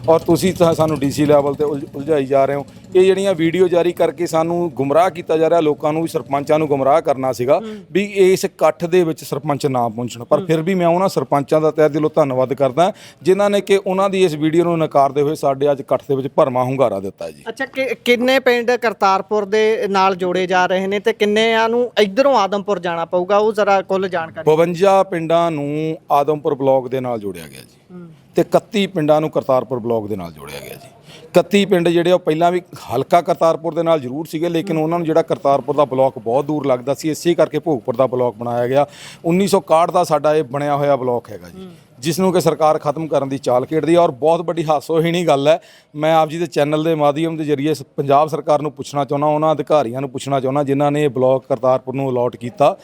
ਔਰ ਤੁਸੀਂ ਤਾਂ ਸਾਨੂੰ ਡੀਸੀ ਲੈਵਲ ਤੇ ਉਲਝਾਈ ਜਾ ਰਹੇ ਹੋ। ਇਹ ਜਿਹੜੀਆਂ ਵੀਡੀਓ ਜਾਰੀ ਕਰਕੇ ਸਾਨੂੰ ਗੁੰਮਰਾਹ ਕੀਤਾ ਜਾ ਰਿਹਾ, ਲੋਕਾਂ ਨੂੰ ਵੀ ਸਰਪੰਚਾਂ ਨੂੰ ਗੁੰਮਰਾਹ ਕਰਨਾ ਸੀਗਾ ਵੀ ਇਸ ਇਕੱਠ ਦੇ ਵਿੱਚ ਸਰਪੰਚ ਨਾ ਪਹੁੰਚਣ। ਪਰ ਫਿਰ ਵੀ ਮੈਂ ਉਹਨਾਂ ਸਰਪੰਚਾਂ ਦਾ ਤਹਿ ਦਿਲੋਂ ਧੰਨਵਾਦ ਕਰਦਾ ਜਿਨ੍ਹਾਂ ਨੇ ਕਿ ਉਹਨਾਂ ਦੀ ਇਸ ਵੀਡੀਓ ਨੂੰ ਨਕਾਰਦੇ ਹੋਏ ਸਾਡੇ ਅੱਜ ਇਕੱਠ ਦੇ ਵਿੱਚ ਭਰਮਾ ਹੁੰਗਾਰਾ ਦਿੱਤਾ ਜੀ। ਅੱਛਾ, ਕਿੰਨੇ ਪਿੰਡ ਕਰਤਾਰਪੁਰ ਦੇ ਨਾਲ ਜੋੜੇ ਜਾ ਰਹੇ ਨੇ ਤੇ ਕਿੰਨਿਆਂ ਨੂੰ ਇਧਰੋਂ ਆਦਮਪੁਰ ਜਾਣਾ ਪਊਗਾ, ਉਹ ਜ਼ਰਾ ਕੁੱਲ ਜਾਣਕਾਰੀ। 52 ਪਿੰਡਾਂ ਨੂੰ ਆਦਮਪੁਰ ਬਲਾਕ ਦੇ ਨਾਲ ਜੋੜਿਆ ਗਿਆ ਜੀ, ਤੇ 31 ਪਿੰਡਾਂ ਨੂੰ ਕਰਤਾਰਪੁਰ ਬਲਾਕ ਦੇ ਨਾਲ ਜੋੜਿਆ ਗਿਆ ਜੀ। 31 ਪਿੰਡ ਜਿਹੜੇ ਉਹ ਪਹਿਲਾਂ ਵੀ ਹਲਕਾ ਕਰਤਾਰਪੁਰ ਦੇ ਨਾਲ ਜ਼ਰੂਰ ਸੀਗੇ, ਲੇਕਿਨ ਉਹਨਾਂ ਨੂੰ ਜਿਹੜਾ ਕਰਤਾਰਪੁਰ ਦਾ ਬਲਾਕ ਬਹੁਤ ਦੂਰ ਲੱਗਦਾ ਸੀ, ਇਸੇ ਕਰਕੇ ਭੋਗਪੁਰ ਦਾ ਬਲਾਕ ਬਣਾਇਆ ਗਿਆ। 1961 ਦਾ ਸਾਡਾ ਇਹ ਬਣਿਆ ਹੋਇਆ ਬਲਾਕ ਹੈਗਾ ਜੀ, ਜਿਸ ਨੂੰ ਕਿ ਸਰਕਾਰ ਖਤਮ ਕਰਨ ਦੀ ਚਾਲ ਖੇਡਦੀ ਹੈ। ਔਰ ਬਹੁਤ ਵੱਡੀ ਹਾਸੋਹੀਣੀ ਗੱਲ ਹੈ, ਮੈਂ ਆਪ ਜੀ ਦੇ ਚੈਨਲ ਦੇ ਮਾਧਿਅਮ ਦੇ ਜ਼ਰੀਏ ਪੰਜਾਬ ਸਰਕਾਰ ਨੂੰ ਪੁੱਛਣਾ ਚਾਹੁੰਦਾ, ਉਹਨਾਂ ਅਧਿਕਾਰੀਆਂ ਨੂੰ ਪੁੱਛਣਾ ਚਾਹੁੰਦਾ ਜਿਨ੍ਹਾਂ ਨੇ ਇਹ ਬਲਾਕ ਕਰਤਾਰਪੁਰ ਨੂੰ ਅਲਾਟ ਕੀਤਾ,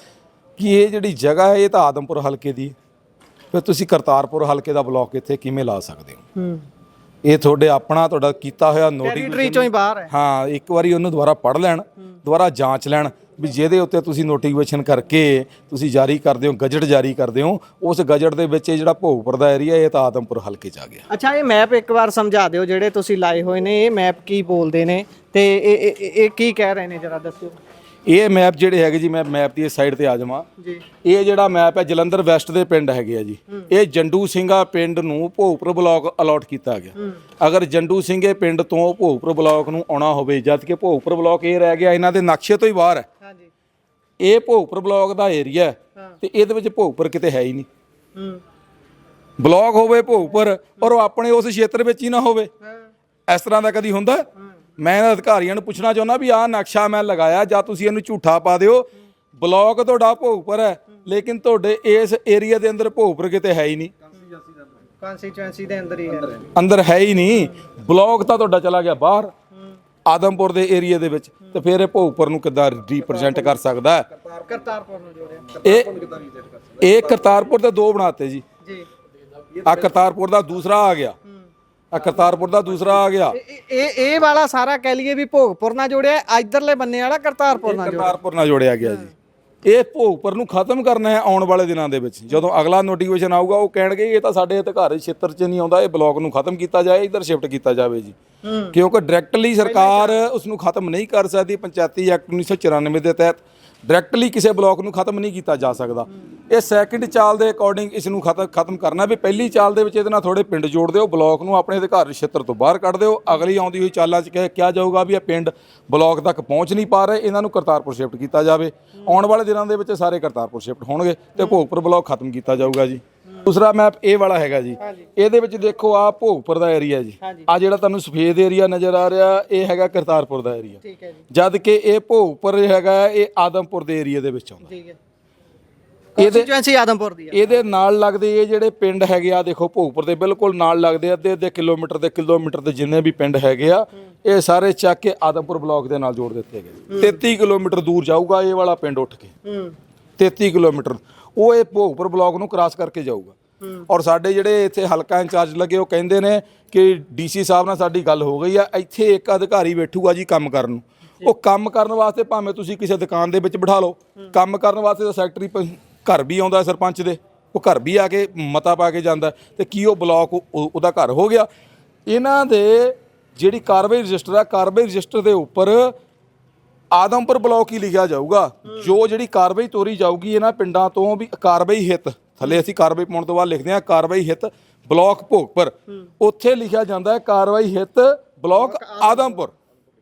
ਕਿ ਇਹ ਜਿਹੜੀ ਜਗ੍ਹਾ ਹੈ ਇਹ ਤਾਂ ਆਦਮਪੁਰ ਹਲਕੇ ਦੀ, ਫਿਰ ਤੁਸੀਂ ਕਰਤਾਰਪੁਰ ਹਲਕੇ ਦਾ ਬਲਾਕ ਇੱਥੇ ਕਿਵੇਂ ਲਾ ਸਕਦੇ ਹੋ? ਇਹ ਤੁਹਾਡਾ ਕੀਤਾ ਹੋਇਆ ਟੈਰੀਟਰੀ ਚੋਂ ਹੀ ਬਾਹਰ ਹੈ। ਹਾਂ, ਇੱਕ ਵਾਰੀ ਉਹਨੂੰ ਦੁਬਾਰਾ ਪੜ੍ਹ ਲੈਣ, ਦੁਬਾਰਾ ਜਾਂਚ ਲੈਣ ਵੀ ਜਿਹਦੇ ਉੱਤੇ ਤੁਸੀਂ ਨੋਟੀਫਿਕੇਸ਼ਨ ਕਰਕੇ ਤੁਸੀਂ ਜਾਰੀ ਕਰਦੇ ਹੋ, ਗਜਟ ਜਾਰੀ ਕਰਦੇ ਹੋ, ਉਸ ਗਜਟ ਦੇ ਵਿੱਚ ਇਹ ਜਿਹੜਾ ਭੋਗਪੁਰ ਦਾ ਏਰੀਆ ਇਹ ਤਾਂ ਆਦਮਪੁਰ ਹਲਕੇ 'ਚ ਆ ਗਿਆ। ਅੱਛਾ, ਇਹ ਮੈਪ ਇੱਕ ਵਾਰ ਸਮਝਾ ਦਿਓ ਜਿਹੜੇ ਤੁਸੀਂ ਲਾਏ ਹੋਏ ਨੇ, ਇਹ ਮੈਪ ਕੀ ਬੋਲਦੇ ਨੇ ਤੇ ਇਹ ਕੀ ਕਹਿ ਰਹੇ ਨੇ, ਜਰਾ ਦੱਸਿਓ। ਇਹ ਮੈਪ ਜਿਹੜੇ ਹੈਗੇ ਜੀ, ਮੈਂ ਮੈਪ ਦੀ ਇਸ ਸਾਈਡ ਤੇ ਆ ਜਾਵਾਂ ਜੀ। ਇਹ ਜਿਹੜਾ ਮੈਪ ਹੈ ਜਲੰਧਰ ਵੈਸਟ ਦੇ ਪਿੰਡ ਹੈਗੇ ਆ ਜੀ, ਇਹ ਜੰਡੂ ਸਿੰਘਾ ਪਿੰਡ ਨੂੰ ਭੋਗਪੁਰ ਬਲਾਕ ਅਲਾਟ ਕੀਤਾ ਗਿਆ। ਅਗਰ ਜੰਡੂ ਸਿੰਘੇ ਪਿੰਡ ਤੋਂ ਭੋਗਪੁਰ ਬਲਾਕ ਨੂੰ ਆਉਣਾ ਹੋਵੇ, ਜਦ ਕਿ ਭੋਗਪੁਰ ਬਲਾਕ ਇਹ ਰਹਿ ਗਿਆ ਇਹਨਾਂ ਦੇ ਨਕਸ਼ੇ ਤੋਂ ਹੀ ਬਾਹਰ ਹੈ। ਹਾਂਜੀ, ਇਹ ਭੋਗਪੁਰ ਬਲਾਕ ਦਾ ਏਰੀਆ ਤੇ ਇਹਦੇ ਵਿੱਚ ਭੋਗਪੁਰ ਕਿਤੇ ਹੈ ਹੀ ਨਹੀਂ। ਬਲਾਕ ਹੋਵੇ ਭੋਗਪੁਰ ਔਰ ਉਹ ਆਪਣੇ ਉਸ ਖੇਤਰ ਵਿੱਚ ਹੀ ਨਾ ਹੋਵੇ, ਇਸ ਤਰ੍ਹਾਂ ਦਾ ਕਦੀ ਹੁੰਦਾ? ਮੈਂ ਇਹਨਾਂ ਅਧਿਕਾਰੀਆਂ ਨੂੰ ਪੁੱਛਣਾ ਚਾਹੁੰਦਾ ਵੀ ਆਹ ਨਕਸ਼ਾ ਮੈਂ ਲਗਾਇਆ, ਜਾਂ ਤੁਸੀਂ ਇਹਨੂੰ ਝੂਠਾ ਪਾ ਦਿਓ। ਬਲਾਕ ਤੁਹਾਡਾ ਭੋਗਪੁਰ ਹੈ, ਲੇਕਿਨ ਤੁਹਾਡੇ ਇਸ ਏਰੀਆ ਦੇ ਅੰਦਰ ਭੋਗਪੁਰ ਕਿਤੇ ਹੈ ਹੀ ਨਹੀਂ, ਕੰਸਟੀਚੁਐਂਸੀ ਦੇ ਅੰਦਰ ਹੀ ਹੈ, ਅੰਦਰ ਹੈ ਹੀ ਨਹੀਂ। ਬਲਾਕ ਤਾਂ ਤੁਹਾਡਾ ਚਲਾ ਗਿਆ ਬਾਹਰ ਆਦਮਪੁਰ ਦੇ ਏਰੀਆ ਦੇ ਵਿੱਚ, ਤੇ ਫਿਰ ਇਹ ਭੋਗਪੁਰ ਨੂੰ ਕਿੱਦਾਂ ਰਿਪਰੈਜ਼ੈਂਟ ਕਰ ਸਕਦਾ ਹੈ? ਕਰਤਾਰਪੁਰ ਨੂੰ ਜੋੜਿਆ। ਇਹ ਕਰਤਾਰਪੁਰ ਦੇ 2 ਬਣਾਤੇ ਜੀ, ਆ ਕਰਤਾਰਪੁਰ ਦਾ ਦੂਸਰਾ ਆ ਗਿਆ, ਆ ਕਰਤਾਰਪੁਰ ਦਾ ਦੂਸਰਾ ਆ ਗਿਆ। ਇਹ ਵਾਲਾ ਸਾਰਾ ਕਹਿ ਲਈਏ ਵੀ ਭੋਗਪੁਰ ਨਾਲ ਜੋੜਿਆ, ਇਧਰਲੇ ਬੰਨੇ ਵਾਲਾ ਕਰਤਾਰਪੁਰ ਨਾਲ ਜੋੜਿਆ ਗਿਆ ਜੀ। ਇਹ ਭੋਗਪੁਰ ਨੂੰ ਖਤਮ ਕਰਨਾ ਹੈ ਆਉਣ ਵਾਲੇ ਦਿਨਾਂ ਦੇ ਵਿੱਚ। ਜਦੋਂ ਅਗਲਾ ਨੋਟੀਫਿਕੇਸ਼ਨ ਆਊਗਾ ਉਹ ਕਹਿਣਗੇ ਇਹ ਤਾਂ ਸਾਡੇ ਅਧਿਕਾਰੀ ਖੇਤਰ 'ਚ ਨਹੀਂ ਆਉਂਦਾ, ਇਹ ਬਲਾਕ ਨੂੰ ਖਤਮ ਕੀਤਾ ਜਾਏ, ਇੱਧਰ ਸ਼ਿਫਟ ਕੀਤਾ ਜਾਵੇ ਜੀ। ਕਿਉਂਕਿ ਡਾਇਰੈਕਟਲੀ ਸਰਕਾਰ ਉਸ ਨੂੰ ਖਤਮ ਨਹੀਂ ਕਰ ਸਕਦੀ। ਪੰਚਾਇਤੀ ਐਕਟ 1994 ਦੇ ਤਹਿਤ ਡਾਇਰੈਕਟਲੀ ਕਿਸੇ ਬਲਾਕ ਨੂੰ ਖਤਮ ਨਹੀਂ ਕੀਤਾ ਜਾ ਸਕਦਾ। ਇਹ ਸੈਕਿੰਡ ਚਾਲ ਦੇ ਅਕੋਰਡਿੰਗ ਇਸ ਨੂੰ ਖਤਮ ਕਰਨਾ ਵੀ ਪਹਿਲੀ ਚਾਲ ਦੇ ਵਿੱਚ ਇਹਦੇ ਨਾਲ ਥੋੜੇ ਪਿੰਡ ਜੋੜ ਦਿਓ, ਬਲਾਕ ਨੂੰ ਆਪਣੇ ਅਧਿਕਾਰ ਖੇਤਰ ਤੋਂ ਬਾਹਰ ਕੱਢ ਦਿਓ। ਅਗਲੀ ਆਉਂਦੀ ਹੋਈ ਚਾਲਾਂ 'ਚ ਕਿਹਾ ਜਾਊਗਾ ਵੀ ਇਹ ਪਿੰਡ ਬਲਾਕ ਤੱਕ ਪਹੁੰਚ ਨਹੀਂ ਪਾ ਰਹੇ, ਇਹਨਾਂ ਨੂੰ ਕਰਤਾਰਪੁਰ ਸ਼ਿਫਟ ਕੀਤਾ ਜਾਵੇ। ਆਉਣ ਵਾਲੇ ਦਿਨਾਂ ਦੇ ਵਿੱਚ ਸਾਰੇ ਕਰਤਾਰਪੁਰ ਸ਼ਿਫਟ ਹੋਣਗੇ ਤੇ ਭੋਗਪੁਰ ਬਲਾਕ ਖਤਮ ਕੀਤਾ ਜਾਊਗਾ ਜੀ। ਦੂਸਰਾ ਮੈਪ ਇਹ ਵਾਲਾ ਹੈਗਾ ਜੀ, ਇਹਦੇ ਵਿੱਚ ਦੇਖੋ ਆ ਭੋਗਪੁਰ ਦਾ ਏਰੀਆ ਜੀ, ਆ ਜਿਹੜਾ ਤੁਹਾਨੂੰ ਸਫੇਦ ਏਰੀਆ ਨਜ਼ਰ ਆ ਰਿਹਾ ਇਹ ਹੈਗਾ ਕਰਤਾਰਪੁਰ ਦਾ ਏਰੀਆ, ਠੀਕ ਹੈ ਜੀ। ਜਦ ਕਿ ਇਹ ਭੋਗਪੁਰ ਹੈਗਾ ਇਹ ਆਦਮਪੁਰ ਦੇ ਏਰੀਆ ਦੇ ਵਿੱਚ ਆਉਂਦਾ, ਠੀਕ ਹੈ। ਕੰਸਟੀਚੁਐਂਸੀ ਆਦਮਪੁਰ ਦੀ ਹੈ। ਇਹਦੇ ਨਾਲ ਲੱਗਦੇ ਇਹ ਜਿਹੜੇ ਪਿੰਡ ਹੈਗੇ ਆ ਦੇਖੋ ਭੋਗਪੁਰ ਦੇ ਬਿਲਕੁਲ ਨਾਲ ਲੱਗਦੇ ਅੱਧੇ ਕਿਲੋਮੀਟਰ ਦੇ ਜਿੰਨੇ ਵੀ ਪਿੰਡ ਹੈਗੇ ਆ ਇਹ ਸਾਰੇ ਚੱਕ ਕੇ ਆਦਮਪੁਰ ਬਲਾਕ ਦੇ ਨਾਲ ਜੋੜ ਦਿੱਤੇ ਗਏ। 33 ਕਿਲੋਮੀਟਰ ਦੂਰ ਜਾਊਗਾ ਇਹ ਵਾਲਾ ਪਿੰਡ ਉੱਠ ਕੇ, 33 ਕਿਲੋਮੀਟਰ ਉਹ ਇਹ ਭੋਗਪੁਰ ਬਲਾਕ ਨੂੰ ਕ੍ਰਾਸ ਕਰਕੇ ਜਾਊਗਾ। ਔਰ ਸਾਡੇ ਜਿਹੜੇ ਇੱਥੇ ਹਲਕਾ ਇੰਚਾਰਜ ਲੱਗੇ ਉਹ ਕਹਿੰਦੇ ਨੇ ਕਿ ਡੀਸੀ ਸਾਹਿਬ ਨਾਲ ਸਾਡੀ ਗੱਲ ਹੋ ਗਈ ਆ, ਇੱਥੇ ਇੱਕ ਅਧਿਕਾਰੀ ਬੈਠੂਗਾ ਜੀ ਕੰਮ ਕਰਨ ਨੂੰ। ਉਹ ਕੰਮ ਕਰਨ ਵਾਸਤੇ ਭਾਵੇਂ ਤੁਸੀਂ ਕਿਸੇ ਦੁਕਾਨ ਦੇ ਵਿੱਚ ਬਿਠਾ ਲਓ, ਕੰਮ ਕਰਨ ਵਾਸਤੇ ਤਾਂ ਸੈਕਟਰੀ ਘਰ ਵੀ ਆਉਂਦਾ ਸਰਪੰਚ ਦੇ, ਉਹ ਘਰ ਵੀ ਆ ਕੇ ਮਤਾ ਪਾ ਕੇ ਜਾਂਦਾ ਤੇ ਕੀ ਉਹ ਬਲਾਕ ਉਹਦਾ ਘਰ ਹੋ ਗਿਆ। ਇਹਨਾਂ ਦੇ ਜਿਹੜੀ ਕਾਰਵਾਈ ਰਜਿਸਟਰ ਆ, ਕਾਰਵਾਈ ਰਜਿਸਟਰ ਦੇ ਉੱਪਰ ਆਦਮਪੁਰ ਬਲਾਕ ਹੀ ਲਿਖਿਆ ਜਾਊਗਾ। ਜੋ ਜਿਹੜੀ ਕਾਰਵਾਈ ਤੋਰੀ ਜਾਊਗੀ ਇਹਨਾਂ ਪਿੰਡਾਂ ਤੋਂ ਵੀ ਕਾਰਵਾਈ ਹਿੱਤ, ਥੱਲੇ ਅਸੀਂ ਕਾਰਵਾਈ ਪਾਉਣ ਤੋਂ ਬਾਅਦ ਲਿਖਦੇ ਹਾਂ ਕਾਰਵਾਈ ਹਿੱਤ ਬਲਾਕ ਭੋਗਪੁਰ, ਉੱਥੇ ਲਿਖਿਆ ਜਾਂਦਾ ਹੈ ਕਾਰਵਾਈ ਹਿੱਤ ਬਲਾਕ ਆਦਮਪੁਰ।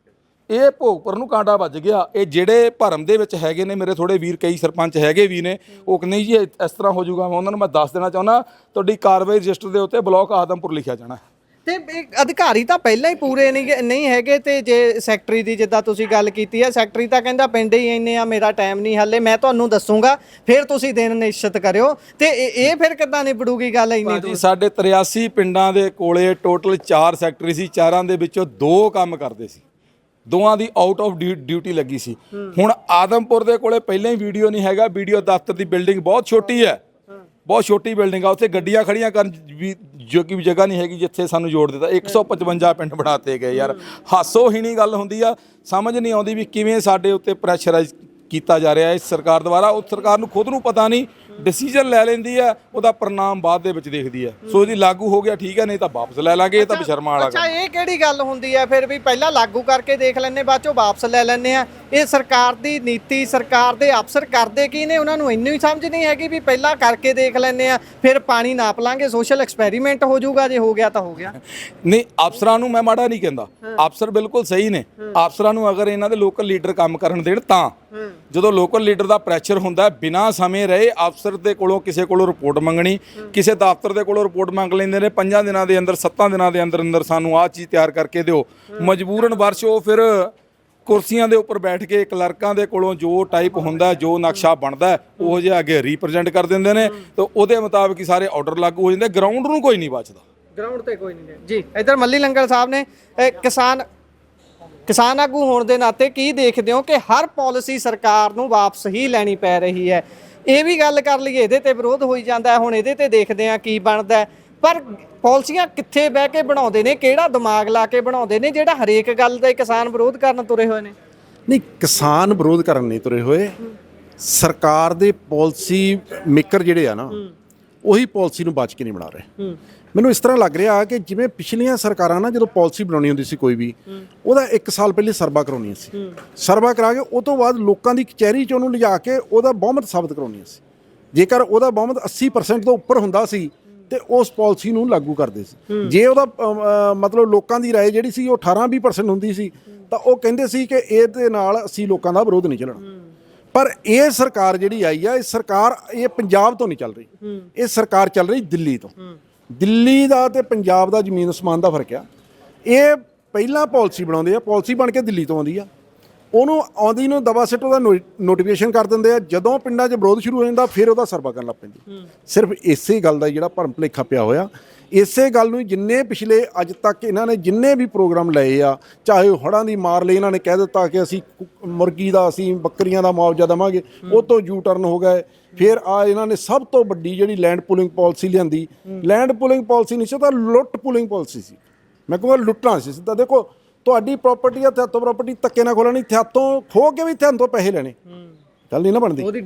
ਇਹ ਭੋਗਪੁਰ ਨੂੰ ਕਾਂਡਾ ਵੱਜ ਗਿਆ। ਇਹ ਜਿਹੜੇ ਭਰਮ ਦੇ ਵਿੱਚ ਹੈਗੇ ਨੇ ਮੇਰੇ ਥੋੜੇ ਵੀਰ, ਕਈ ਸਰਪੰਚ ਹੈਗੇ ਵੀ ਨੇ, ਉਹ ਕਹਿੰਦੇ ਜੀ ਇਸ ਤਰ੍ਹਾਂ ਹੋ ਜਾਊਗਾ। ਮੈਂ ਉਹਨਾਂ ਨੂੰ ਦੱਸ ਦੇਣਾ ਚਾਹੁੰਦਾ ਤੁਹਾਡੀ ਕਾਰਵਾਈ ਰਜਿਸਟਰ ਦੇ ਉੱਤੇ ਬਲਾਕ ਆਦਮਪੁਰ ਲਿਖਿਆ ਜਾਣਾ ਤੇ ਅਧਿਕਾਰੀ ਤਾਂ ਪਹਿਲਾਂ ਹੀ ਪੂਰੇ ਨਹੀਂ ਹੈਗੇ। ਤੇ ਜੇ ਸੈਕਟਰੀ ਦੀ ਜਿੱਦਾਂ ਤੁਸੀਂ ਗੱਲ ਕੀਤੀ ਹੈ, ਸੈਕਟਰੀ ਤਾਂ ਕਹਿੰਦਾ ਪਿੰਡ ਹੀ ਇੰਨੇ ਆ, ਮੇਰਾ ਟਾਈਮ ਨਹੀਂ ਹਾਲੇ, ਮੈਂ ਤੁਹਾਨੂੰ ਦੱਸੂਗਾ ਫਿਰ ਤੁਸੀਂ ਦਿਨ ਨਿਸ਼ਚਿਤ ਕਰਿਓ। ਤੇ ਇਹ ਫਿਰ ਕਿੱਦਾਂ ਨਿਬੜੂਗੀ ਗੱਲ ਇੰਨੀ ਦੂਰ? ਸਾਡੇ 83 ਪਿੰਡਾਂ ਦੇ ਕੋਲੇ ਟੋਟਲ 4 ਸੈਕਟਰੀ ਸੀ, 4 ਦੇ ਵਿੱਚੋਂ 2 ਕੰਮ ਕਰਦੇ ਸੀ, 2 ਦੀ ਆਊਟ ਆਫ ਡਿਊਟੀ ਲੱਗੀ ਸੀ। ਹੁਣ ਆਦਮਪੁਰ ਦੇ ਕੋਲੇ ਪਹਿਲਾਂ ਹੀ ਵੀਡੀਓ ਨਹੀਂ ਹੈਗਾ, ਵੀਡੀਓ ਦਫ਼ਤਰ ਦੀ ਬਿਲਡਿੰਗ ਬਹੁਤ ਛੋਟੀ ਹੈ, ਬਹੁਤ ਛੋਟੀ ਬਿਲਡਿੰਗ ਆ, ਉੱਥੇ ਗੱਡੀਆਂ ਖੜੀਆਂ ਕਰਨ ਵੀ ਜੋ ਕਿ ਜਗ੍ਹਾ ਨਹੀਂ ਹੈਗੀ ਜਿੱਥੇ ਸਾਨੂੰ ਜੋੜ ਦਿੱਤਾ। 155 ਪਿੰਡ ਬਣਾਤੇ ਗਏ ਯਾਰ, ਹਾਸੋਹੀਣੀ ਗੱਲ ਹੁੰਦੀ ਆ। ਸਮਝ ਨਹੀਂ ਆਉਂਦੀ ਵੀ ਕਿਵੇਂ ਸਾਡੇ ਉੱਤੇ ਪ੍ਰੈਸ਼ਰਾਈਜ਼ ਕੀਤਾ ਜਾ ਰਿਹਾ ਇਸ ਸਰਕਾਰ ਦੁਆਰਾ। ਉਹ ਸਰਕਾਰ ਨੂੰ ਖੁਦ ਨੂੰ ਪਤਾ ਨਹੀਂ, ਡਿਸੀਜਨ ਲੈ ਲੈਂਦੀ ਆ, ਉਹਦਾ ਪ੍ਰਣਾਮ ਬਾਅਦ ਦੇ ਵਿੱਚ ਦੇਖਦੀ ਆ। ਸੋ ਇਹਦੀ ਲਾਗੂ ਹੋ ਗਿਆ ਠੀਕ ਹੈ, ਨਹੀਂ ਤਾਂ ਵਾਪਸ ਲੈ ਲਾਂਗੇ। ਇਹ ਤਾਂ ਬਸ਼ਰਮਾ ਵਾਲਾ ਅੱਛਾ, ਇਹ ਕਿਹੜੀ ਗੱਲ ਹੁੰਦੀ ਹੈ ਫਿਰ ਵੀ ਪਹਿਲਾਂ ਲਾਗੂ ਕਰਕੇ ਦੇਖ ਲੈਂਦੇ ਬਾਅਦ ਚੋਂ ਵਾਪਸ ਲੈ ਲੈਂਦੇ ਆ? ਇਹ ਸਰਕਾਰ ਦੀ ਨੀਤੀ, ਸਰਕਾਰ ਦੇ ਅਫਸਰ ਕਰਦੇ ਕੀ ਨੇ? ਉਹਨਾਂ ਨੂੰ ਇੰਨੀ ਹੀ ਸਮਝ ਨਹੀਂ ਹੈਗੀ ਵੀ ਪਹਿਲਾਂ ਕਰਕੇ ਦੇਖ ਲੈਂਦੇ ਆ, ਫਿਰ ਪਾਣੀ ਨਾਪ ਲਾਂਗੇ, ਸੋਸ਼ਲ ਐਕਸਪੈਰੀਮੈਂਟ ਹੋ ਜਾਊਗਾ, ਜੇ ਹੋ ਗਿਆ ਤਾਂ ਹੋ ਗਿਆ। ਨਹੀਂ, ਅਫਸਰਾਂ ਨੂੰ ਮੈਂ ਮਾੜਾ ਨਹੀਂ ਕਹਿੰਦਾ, ਅਫਸਰ ਬਿਲਕੁਲ ਸਹੀ ਨੇ। ਅਫਸਰਾਂ ਨੂੰ ਅਗਰ ਇਹਨਾਂ ਦੇ ਲੋਕਲ ਲੀਡਰ ਕੰਮ ਕਰਨ ਦੇਣ ਤਾਂ, ਜਦੋਂ ਲੋਕਲ ਲੀਡਰ ਦਾ ਪ੍ਰੈਸ਼ਰ ਹੁੰਦਾ, ਬਿਨਾਂ ਸਮੇਂ ਰਹੇ ਅਫਸਰ ਦੇ ਕੋਲੋਂ ਕਿਸੇ ਕੋਲੋਂ ਰਿਪੋਰਟ ਮੰਗਣੀ, ਕਿਸੇ ਦਫ਼ਤਰ ਦੇ ਕੋਲੋਂ ਰਿਪੋਰਟ ਮੰਗ ਲੈਂਦੇ ਨੇ 5 ਦਿਨਾਂ ਦੇ ਅੰਦਰ, 7 ਦਿਨਾਂ ਦੇ ਅੰਦਰ ਸਾਨੂੰ ਆਹ ਚੀਜ਼ ਤਿਆਰ ਕਰਕੇ ਦਿਓ। ਮਜਬੂਰਨ ਵਰਸ਼ ਉਹ ਫਿਰ ਕੁਰਸੀਆਂ ਦੇ ਉੱਪਰ ਬੈਠ ਕੇ ਕਲਰਕਾਂ ਦੇ ਕੋਲੋਂ ਜੋ ਟਾਈਪ ਹੁੰਦਾ, ਜੋ ਨਕਸ਼ਾ ਬਣਦਾ, ਉਹ ਜਿਹਾ ਅੱਗੇ ਰੀਪ੍ਰੈਜ਼ੈਂਟ ਕਰ ਦਿੰਦੇ ਨੇ ਤੇ ਉਹਦੇ ਮੁਤਾਬਕ ਹੀ ਸਾਰੇ ਆਰਡਰ ਲਾਗੂ ਹੋ ਜਾਂਦੇ। ਗਰਾਊਂਡ ਨੂੰ ਕੋਈ ਨਹੀਂ ਬਚਦਾ, ਗਰਾਊਂਡ ਤੇ ਕੋਈ ਨਹੀਂ ਜੀ। ਇੱਧਰ ਮੱਲੀ ਲੰਗਰ ਸਾਹਿਬ ਨੇ, ਕਿਸਾਨ ਆਗੂ ਹੋਣ ਦੇ ਨਾਤੇ ਕੀ ਦੇਖਦੇ ਹੋ ਕਿ ਹਰ ਪਾਲਿਸੀ ਸਰਕਾਰ ਨੂੰ ਵਾਪਸ ਹੀ ਲੈਣੀ ਪੈ ਰਹੀ ਹੈ? ਇਹ ਵੀ ਗੱਲ ਕਰ ਲਈਏ, ਇਹਦੇ ਤੇ ਵਿਰੋਧ ਹੋਈ ਜਾਂਦਾ ਹੈ, ਹੁਣ ਇਹਦੇ ਤੇ ਦੇਖਦੇ ਆ ਕੀ ਬਣਦਾ। ਪਰ ਪਾਲਿਸੀਆਂ ਕਿੱਥੇ ਬਹਿ ਕੇ ਬਣਾਉਂਦੇ ਨੇ, ਕਿਹੜਾ ਦਿਮਾਗ ਲਾ ਕੇ ਬਣਾਉਂਦੇ ਨੇ ਜਿਹੜਾ ਹਰੇਕ ਗੱਲ ਦਾ ਕਿਸਾਨ ਵਿਰੋਧ ਕਰਨ ਤੁਰੇ ਹੋਏ ਨੇ? ਨਹੀਂ, ਕਿਸਾਨ ਵਿਰੋਧ ਕਰਨ ਨਹੀਂ ਤੁਰੇ ਹੋਏ, ਸਰਕਾਰ ਦੇ ਪਾਲਿਸੀ ਮੇਕਰ ਜਿਹੜੇ ਆ ਨਾ, ਉਹੀ ਪਾਲਿਸੀ ਨੂੰ ਬਚ ਕੇ ਨਹੀਂ ਬਣਾ ਰਹੇ। ਮੈਨੂੰ ਇਸ ਤਰ੍ਹਾਂ ਲੱਗ ਰਿਹਾ ਕਿ ਜਿਵੇਂ ਪਿਛਲੀਆਂ ਸਰਕਾਰਾਂ ਨਾ ਜਦੋਂ ਪਾਲਿਸੀ ਬਣਾਉਣੀ ਹੁੰਦੀ ਸੀ ਕੋਈ ਵੀ, ਉਹਦਾ 1 ਸਾਲ ਪਹਿਲੇ ਸਰਵਾ ਕਰਾਉਣੀ ਸੀ, ਸਰਵਾ ਕਰਾ ਕੇ ਉਹ ਤੋਂ ਬਾਅਦ ਲੋਕਾਂ ਦੀ ਕਚਹਿਰੀ 'ਚ ਉਹਨੂੰ ਲਿਜਾ ਕੇ ਉਹਦਾ ਬਹੁਮਤ ਸਾਬਤ ਕਰਾਉਣੀ ਸੀ। ਜੇਕਰ ਉਹਦਾ ਬਹੁਮਤ 80% ਤੋਂ ਉੱਪਰ ਹੁੰਦਾ ਸੀ ਤੇ ਉਸ ਪਾਲਿਸੀ ਨੂੰ ਲਾਗੂ ਕਰਦੇ ਸੀ। ਜੇ ਉਹਦਾ ਮਤਲਬ ਲੋਕਾਂ ਦੀ ਰਾਏ ਜਿਹੜੀ ਸੀ ਉਹ 18-20% ਹੁੰਦੀ ਸੀ ਤਾਂ ਉਹ ਕਹਿੰਦੇ ਸੀ ਕਿ ਇਹਦੇ ਨਾਲ ਅਸੀਂ ਲੋਕਾਂ ਦਾ ਵਿਰੋਧ ਨਹੀਂ ਚੱਲਣਾ। ਪਰ ਇਹ ਸਰਕਾਰ ਜਿਹੜੀ ਆਈ ਆ, ਇਹ ਸਰਕਾਰ ਇਹ ਪੰਜਾਬ ਤੋਂ ਨਹੀਂ ਚੱਲ ਰਹੀ, ਇਹ ਸਰਕਾਰ ਚੱਲ ਰਹੀ ਦਿੱਲੀ ਤੋਂ। ਦਿੱਲੀ ਦਾ ਤੇ ਪੰਜਾਬ ਦਾ ਜ਼ਮੀਨ ਅਸਮਾਨ ਦਾ ਫਰਕ ਆ। ਇਹ ਪਹਿਲਾਂ ਪਾਲਿਸੀ ਬਣਾਉਂਦੇ ਆ, ਪਾਲਿਸੀ ਬਣ ਕੇ ਦਿੱਲੀ ਤੋਂ ਆਉਂਦੀ ਆ, ਉਹਨੂੰ ਆਉਂਦੀ ਨੂੰ ਦਵਾ ਸਿੱਟ ਉਹਦਾ ਨੋਟੀਫਿਕੇਸ਼ਨ ਕਰ ਦਿੰਦੇ ਆ। ਜਦੋਂ ਪਿੰਡਾਂ 'ਚ ਵਿਰੋਧ ਸ਼ੁਰੂ ਹੋ ਜਾਂਦਾ ਫਿਰ ਉਹਦਾ ਸਰਵਾ ਕਰਨ ਲੱਗ ਪੈਂਦੀ। ਸਿਰਫ ਇਸੇ ਗੱਲ ਦਾ ਜਿਹੜਾ ਭਰਮ ਭੁਲੇਖਾ ਪਿਆ ਹੋਇਆ, ਇਸੇ ਗੱਲ ਨੂੰ ਜਿੰਨੇ ਪਿਛਲੇ ਅੱਜ ਤੱਕ ਇਹਨਾਂ ਨੇ ਜਿੰਨੇ ਵੀ ਪ੍ਰੋਗਰਾਮ ਲਏ ਆ, ਚਾਹੇ ਹੜ੍ਹਾਂ ਦੀ ਮਾਰ ਲਈ ਇਹਨਾਂ ਨੇ ਕਹਿ ਦਿੱਤਾ ਕਿ ਅਸੀਂ ਮੁਰਗੀ ਦਾ, ਅਸੀਂ ਬੱਕਰੀਆਂ ਦਾ ਮੁਆਵਜ਼ਾ ਦੇਵਾਂਗੇ, ਉਹ ਤੋਂ ਯੂ ਟਰਨ ਹੋ ਗਏ। ਫਿਰ ਆ ਇਹਨਾਂ ਨੇ ਸਭ ਤੋਂ ਵੱਡੀ ਜਿਹੜੀ ਲੈਂਡ ਪੂਲਿੰਗ ਪਾਲਿਸੀ ਲਿਆਂਦੀ। ਲੈਂਡ ਪੂਲਿੰਗ ਪਾਲਿਸੀ ਨਹੀਂ ਸੀ, ਤਾਂ ਲੁੱਟ ਪੂਲਿੰਗ ਪਾਲਿਸੀ ਸੀ। ਮੈਂ ਕਹੂੰਗਾ ਲੁੱਟਣਾ ਸੀ ਸਿੱਧਾ। ਦੇਖੋ, ਤੁਹਾਡੀ ਪ੍ਰਾਪਰਟੀ ਆ, ਤੁਹਾਤੋਂ ਪ੍ਰਾਪਰਟੀ ਧੱਕੇ ਨਾਲ ਖੋਲਣੀ, ਤੁਹਾਤੋਂ ਖੋ ਕੇ ਵੀ ਤੁਹਾਡੇ ਤੋਂ ਪੈਸੇ ਲੈਣੇ, ਗੱਲ ਨਹੀਂ ਨਾ ਬਣਦੀ। ਉਹਦੀ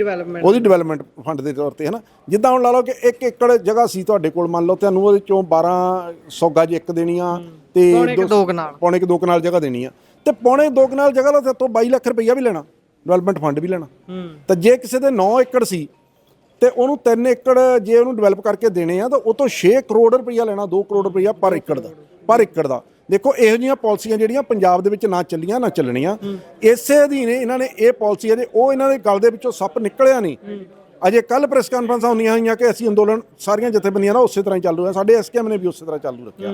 ਡਿਵੈਲਪਮੈਂਟ ਫੰਡ ਦੇ ਤੌਰ ਤੇ, ਹੈ ਨਾ। ਜਿੱਦਾਂ ਹੁਣ ਲਾ ਲਓ ਕਿ 1 ਏਕੜ ਜਗ੍ਹਾ ਸੀ ਤੁਹਾਡੇ ਕੋਲ, ਮੰਨ ਲਓ ਤੁਹਾਨੂੰ ਉਹਦੇ ਚੋਂ 1200 ਗਜ ਇੱਕ ਦੇਣੀ ਆ ਤੇ ਪੌਣੇ 2 ਕਨਾਲ ਜਗ੍ਹਾ ਦੇਣੀ ਆ, ਤੇ ਪੌਣੇ 2 ਕਨਾਲ ਜਗ੍ਹਾ ਦਾ ਤੁਹਾਤੋਂ 22 ਲੱਖ ਰੁਪਈਆ ਵੀ ਲੈਣਾ। ਡਿਵੈਲਪਮੈਂਟ ਫੰਡ ਵੀ ਲੈਣਾ। ਤਾਂ ਜੇ ਕਿਸੇ ਦੇ 9 ਏਕੜ ਸੀ ਤੇ ਉਹਨੂੰ 3 ਏਕੜ ਜੇ ਉਹਨੂੰ ਡਿਵੈਲਪ ਕਰਕੇ ਦੇਣੇ ਆ ਤਾਂ ਉਹ ਤੋਂ 6 ਕਰੋੜ ਰੁਪਈਆ ਲੈਣਾ, 2 ਕਰੋੜ ਰੁਪਈਆ ਪਰ ਏਕੜ ਦਾ। ਦੇਖੋ ਇਹੋ ਜਿਹੀਆਂ ਪਾਲਿਸੀਆਂ ਜਿਹੜੀਆਂ ਪੰਜਾਬ ਦੇ ਵਿੱਚ ਨਾ ਚੱਲੀਆਂ ਨਾ ਚੱਲਣੀਆਂ, ਇਸੇ ਅਧੀਨ ਇਹਨਾਂ ਨੇ ਇਹ ਪਾਲਿਸੀ ਹੈ, ਉਹ ਇਹਨਾਂ ਦੇ ਗਲ ਦੇ ਵਿੱਚੋਂ ਸੱਪ ਨਿਕਲਿਆ ਨਹੀਂ। ਅਜੇ ਕੱਲ ਪ੍ਰੈਸ ਕਾਨਫਰੰਸਾਂ ਹੁੰਦੀਆਂ ਹੋਈਆਂ ਕਿ ਅਸੀਂ ਅੰਦੋਲਨ ਸਾਰੀਆਂ ਜਥੇਬੰਦੀਆਂ ਦਾ ਉਸੇ ਤਰ੍ਹਾਂ ਹੀ ਚਾਲੂ ਹੈ, ਸਾਡੇ ਐਸਕੇਐਮ ਨੇ ਵੀ ਉਸੇ ਤਰ੍ਹਾਂ ਚਾਲੂ ਰੱਖਿਆ।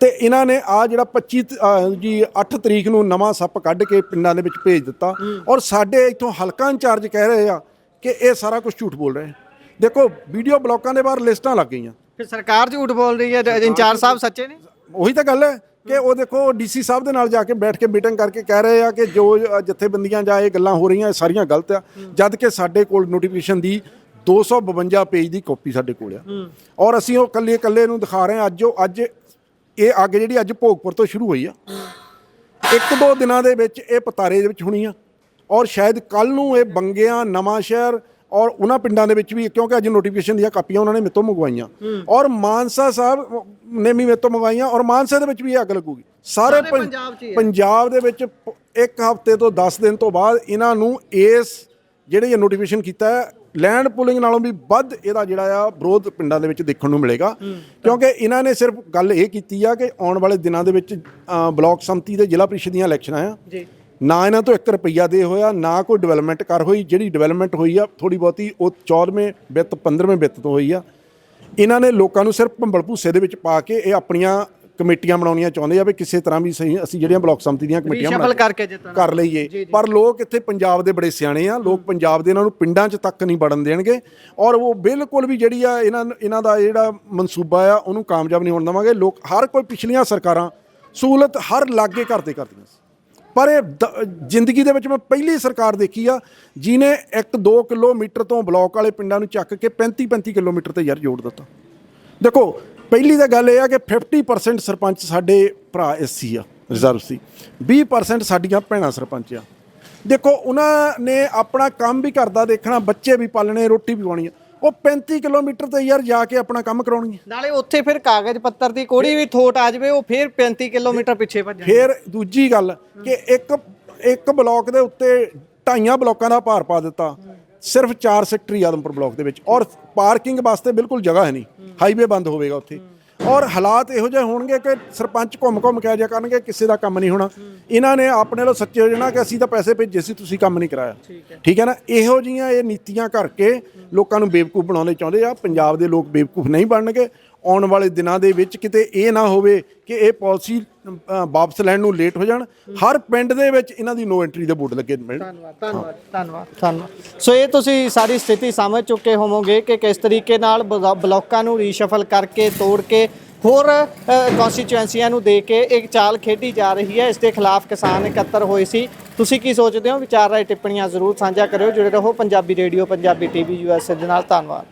ਤੇ ਇਹਨਾਂ ਨੇ ਆ ਜਿਹੜਾ 8 ਤਰੀਕ ਨੂੰ ਨਵਾਂ ਸੱਪ ਕੱਢ ਕੇ ਪਿੰਡਾਂ ਦੇ ਵਿੱਚ ਭੇਜ ਦਿੱਤਾ, ਔਰ ਸਾਡੇ ਇੱਥੋਂ ਹਲਕਾ ਇੰਚਾਰਜ ਕਹਿ ਰਹੇ ਆ ਕਿ ਇਹ ਸਾਰਾ ਕੁਝ ਝੂਠ ਬੋਲ ਰਹੇ। ਦੇਖੋ ਵੀਡੀਓ ਬਲਾਕਾਂ ਦੇ ਬਾਹਰ ਲਿਸਟਾਂ ਲੱਗ ਗਈਆਂ, ਫਿਰ ਸਰਕਾਰ ਝੂਠ ਬੋਲ ਰਹੀ ਹੈ, ਇੰਚਾਰਜ ਸਾਹਿਬ ਸੱਚੇ ਨੇ। ਉਹੀ ਤਾਂ ਗੱਲ ਹੈ ਕਿ ਉਹ ਦੇਖੋ ਡੀਸੀ ਸਾਹਿਬ ਦੇ ਨਾਲ ਜਾ ਕੇ ਬੈਠ ਕੇ ਮੀਟਿੰਗ ਕਰਕੇ ਕਹਿ ਰਹੇ ਆ ਕਿ ਜੋ ਜਥੇਬੰਦੀਆਂ ਜਾਂ ਇਹ ਗੱਲਾਂ ਹੋ ਰਹੀਆਂ ਇਹ ਸਾਰੀਆਂ ਗਲਤ ਆ, ਜਦ ਕਿ ਸਾਡੇ ਕੋਲ ਨੋਟੀਫਿਕੇਸ਼ਨ ਦੀ 252 ਪੇਜ ਦੀ ਕਾਪੀ ਸਾਡੇ ਕੋਲ ਆ, ਔਰ ਅਸੀਂ ਉਹ ਇਕੱਲੇ ਨੂੰ ਦਿਖਾ ਰਹੇ ਹਾਂ। ਅੱਜ ਇਹ ਅੱਗ ਜਿਹੜੀ ਅੱਜ ਭੋਗਪੁਰ ਤੋਂ ਸ਼ੁਰੂ ਹੋਈ ਆ, 1-2 ਦਿਨਾਂ ਦੇ ਵਿੱਚ ਇਹ ਪਤਾਰੇ ਦੇ ਵਿੱਚ ਹੋਣੀ ਆ, ਔਰ ਸ਼ਾਇਦ ਕੱਲ ਨੂੰ ਇਹ ਬੰਗਿਆਂ, ਨਵਾਂ ਸ਼ਹਿਰ ਔਰ ਉਹਨਾਂ ਪਿੰਡਾਂ ਦੇ ਵਿੱਚ ਵੀ, ਕਿਉਂਕਿ ਅੱਜ ਨੋਟੀਫਿਕੇਸ਼ਨ ਦੀਆਂ ਕਾਪੀਆਂ ਉਹਨਾਂ ਨੇ ਮੇਰੇ ਤੋਂ ਮੰਗਵਾਈਆਂ, ਔਰ ਮਾਨਸਾ ਸਾਹਿਬ ਨੇ ਵੀ ਮੇਰੇ ਤੋਂ ਮੰਗਵਾਈਆਂ, ਔਰ ਮਾਨਸਾ ਦੇ ਵਿੱਚ ਵੀ ਇਹ ਅੱਗ ਲੱਗੂਗੀ। ਸਾਰੇ ਪੰਜਾਬ ਦੇ ਵਿੱਚ 1 ਹਫ਼ਤੇ ਤੋਂ 10 ਦਿਨ ਤੋਂ ਬਾਅਦ ਇਹਨਾਂ ਨੂੰ ਇਸ ਜਿਹੜੇ ਨੋਟੀਫਿਕੇਸ਼ਨ ਕੀਤਾ ਹੈ ਲੈਂਡ ਪੂਲਿੰਗ ਨਾਲੋਂ ਵੀ ਵੱਧ ਇਹਦਾ ਜਿਹੜਾ ਆ ਵਿਰੋਧ ਪਿੰਡਾਂ ਦੇ ਵਿੱਚ ਦੇਖਣ ਨੂੰ ਮਿਲੇਗਾ, ਕਿਉਂਕਿ ਇਹਨਾਂ ਨੇ ਸਿਰਫ ਗੱਲ ਇਹ ਕੀਤੀ ਆ ਕਿ ਆਉਣ ਵਾਲੇ ਦਿਨਾਂ ਦੇ ਵਿੱਚ ਬਲਾਕ ਸੰਮਤੀ ਤੇ ਜ਼ਿਲ੍ਹਾ ਪ੍ਰੀਸ਼ਦ ਦੀਆਂ ਇਲੈਕਸ਼ਨਾਂ ਆ ਜੀ, ਨਾ ਇਹਨਾਂ ਤੋਂ 1 ਰੁਪਈਆ ਦੇ ਹੋਇਆ, ਨਾ ਕੋਈ ਡਿਵੈਲਪਮੈਂਟ ਕਰ ਹੋਈ। ਜਿਹੜੀ ਡਿਵੈਲਪਮੈਂਟ ਹੋਈ ਆ ਥੋੜੀ ਬਹੁਤੀ ਉਹ 14ਵੇਂ ਵਿੱਤ 15ਵੇਂ ਵਿੱਤ ਤੋਂ ਹੋਈ ਆ। ਇਹਨਾਂ ਨੇ ਲੋਕਾਂ ਨੂੰ ਸਿਰਫ ਭੰਬਲ ਭੂਸੇ ਦੇ ਵਿੱਚ ਪਾ ਕੇ ਇਹ ਆਪਣੀਆਂ ਕਮੇਟੀਆਂ ਬਣਾਉਣੀਆਂ ਚਾਹੁੰਦੇ ਆ ਵੀ ਕਿਸੇ ਤਰ੍ਹਾਂ ਵੀ ਸਹੀ ਅਸੀਂ ਜਿਹੜੀਆਂ ਬਲਾਕ ਸੰਮਤੀ ਦੀਆਂ ਕਮੇਟੀਆਂ ਕਰ ਲਈਏ। ਪਰ ਲੋਕ ਇੱਥੇ ਪੰਜਾਬ ਦੇ ਬੜੇ ਸਿਆਣੇ ਆ, ਲੋਕ ਪੰਜਾਬ ਦੇ ਇਹਨਾਂ ਨੂੰ ਪਿੰਡਾਂ 'ਚ ਤੱਕ ਨਹੀਂ ਵੜਨ ਦੇਣਗੇ, ਔਰ ਉਹ ਬਿਲਕੁਲ ਵੀ ਜਿਹੜੀ ਆ ਇਹਨਾਂ ਦਾ ਜਿਹੜਾ ਮਨਸੂਬਾ ਆ ਉਹਨੂੰ ਕਾਮਯਾਬ ਨਹੀਂ ਹੋਣ ਦੇਵਾਂਗੇ। ਲੋਕ ਹਰ ਕੋਈ ਪਿਛਲੀਆਂ ਸਰਕਾਰਾਂ ਸਹੂਲਤ ਹਰ ਲਾਗੇ ਘਰ ਕਰਦੀਆਂ ਸੀ, ਪਰ ਇਹ ਜ਼ਿੰਦਗੀ ਦੇ ਵਿੱਚ ਮੈਂ ਪਹਿਲੀ ਸਰਕਾਰ ਦੇਖੀ ਆ ਜਿਹਨੇ 1-2 ਕਿਲੋਮੀਟਰ ਤੋਂ ਬਲਾਕ ਵਾਲੇ ਪਿੰਡਾਂ ਨੂੰ ਚੱਕ ਕੇ 35-35 ਕਿਲੋਮੀਟਰ ਤੇ ਯਾਰ ਜੋੜ ਦਿੱਤਾ। ਦੇਖੋ ਪਹਿਲੀ ਤਾਂ ਗੱਲ ਇਹ ਆ ਕਿ 50% ਸਰਪੰਚ ਸਾਡੇ ਭਰਾ ਐਸਸੀ ਆ, ਰਿਜ਼ਰਵ ਸੀ, 20% ਸਾਡੀਆਂ ਭੈਣਾਂ ਸਰਪੰਚ ਆ। ਦੇਖੋ ਉਹਨਾਂ ਨੇ ਆਪਣਾ ਕੰਮ ਵੀ ਕਰਦਾ ਦੇਖਣਾ, ਬੱਚੇ ਵੀ ਪਾਲਣੇ, ਰੋਟੀ ਵੀ ਖਵਾਉਣੀ ਆ, ਉਹ 35 ਕਿਲੋਮੀਟਰ ਤੇ ਯਾਰ ਜਾ ਕੇ ਆਪਣਾ ਕੰਮ ਕਰਾਉਣੀ ਹੈ। ਨਾਲੇ ਉੱਥੇ ਫਿਰ ਕਾਗਜ਼ ਪੱਤਰ ਦੀ ਕੋਈ ਵੀ ਥੋਟ ਆ ਜਾਵੇ ਉਹ ਫਿਰ 35 ਕਿਲੋਮੀਟਰ ਪਿੱਛੇ ਭੱਜ ਜਾਣ। ਫਿਰ ਦੂਜੀ ਗੱਲ ਕਿ ਇੱਕ ਬਲਾਕ ਦੇ ਉੱਤੇ 2.5 ਬਲਾਕਾਂ ਦਾ ਭਾਰ ਪਾ ਦਿੱਤਾ, ਸਿਰਫ 4 ਸੈਕਟਰੀ ਆਦਮਪੁਰ ਬਲਾਕ ਦੇ ਵਿੱਚ, ਔਰ ਪਾਰਕਿੰਗ ਵਾਸਤੇ ਬਿਲਕੁਲ ਜਗ੍ਹਾ ਹੈ ਨਹੀਂ, ਹਾਈਵੇ ਬੰਦ ਹੋਵੇਗਾ ਉੱਥੇ, ਔਰ ਹਾਲਾਤ ਇਹੋ ਜਿਹੇ ਹੋਣਗੇ ਕਿ ਸਰਪੰਚ ਘੁੰਮ ਕੇ ਆ ਜਾ ਕਰਨਗੇ, ਕਿਸੇ ਦਾ ਕੰਮ ਨਹੀਂ ਹੋਣਾ। ਇਹਨਾਂ ਨੇ ਆਪਣੇ ਵੱਲੋਂ ਸੱਚੇ ਹੋ ਜਾਣਾ ਕਿ ਅਸੀਂ ਤਾਂ ਪੈਸੇ ਭੇਜੇ ਸੀ, ਤੁਸੀਂ ਕੰਮ ਨਹੀਂ ਕਰਾਇਆ। ਠੀਕ ਹੈ ਨਾ, ਇਹੋ ਜਿਹੀਆਂ ਇਹ ਨੀਤੀਆਂ ਕਰਕੇ ਲੋਕਾਂ ਨੂੰ ਬੇਵਕੂਫ ਬਣਾਉਣੇ ਚਾਹੁੰਦੇ ਆ। ਪੰਜਾਬ ਦੇ ਲੋਕ ਬੇਵਕੂਫ ਨਹੀਂ ਬਣਨਗੇ। ਆਉਣ ਵਾਲੇ ਦਿਨਾਂ ਦੇ ਵਿੱਚ ਕਿਤੇ ਇਹ ਨਾ ਹੋਵੇ ਕਿ ਇਹ ਪਾਲਿਸੀ ਵਾਪਸ ਲੈਣ ਨੂੰ ਲੇਟ ਹੋ ਜਾਣ। ਹਰ ਪਿੰਡ ਦੇ ਵਿੱਚ ਇਹਨਾਂ ਦੀ ਨੋ ਐਂਟਰੀ ਦੇ ਬੋਰਡ ਲੱਗੇ ਮਿਲਣ। ਧੰਨਵਾਦ। ਸੋ ਇਹ ਤੁਸੀਂ ਸਾਰੀ ਸਥਿਤੀ ਸਮਝ ਚੁੱਕੇ ਹੋਵੋਗੇ ਕਿ ਕਿਸ ਤਰੀਕੇ ਨਾਲ ਬਲਾਕਾਂ ਨੂੰ ਰੀਸ਼ਫਲ ਕਰਕੇ ਤੋੜ ਕੇ ਹੋਰ ਕਨਸਟੀਚੁਐਂਸੀਆਂ ਨੂੰ ਦੇ ਕੇ ਇੱਕ ਚਾਲ ਖੇਡੀ ਜਾ ਰਹੀ ਹੈ। ਇਸ ਦੇ ਖਿਲਾਫ ਕਿਸਾਨ ਇਕੱਤਰ ਹੋਏ ਸੀ। ਤੁਸੀਂ ਕੀ ਸੋਚਦੇ ਹੋ? ਵਿਚਾਰ ਰਾਏ ਟਿੱਪਣੀਆਂ ਜ਼ਰੂਰ ਸਾਂਝਾ ਕਰਿਓ। ਜੁੜੇ ਰਹੋ Punjabi radio, Punjabi TV USA ਦੇ ਨਾਲ। ਧੰਨਵਾਦ।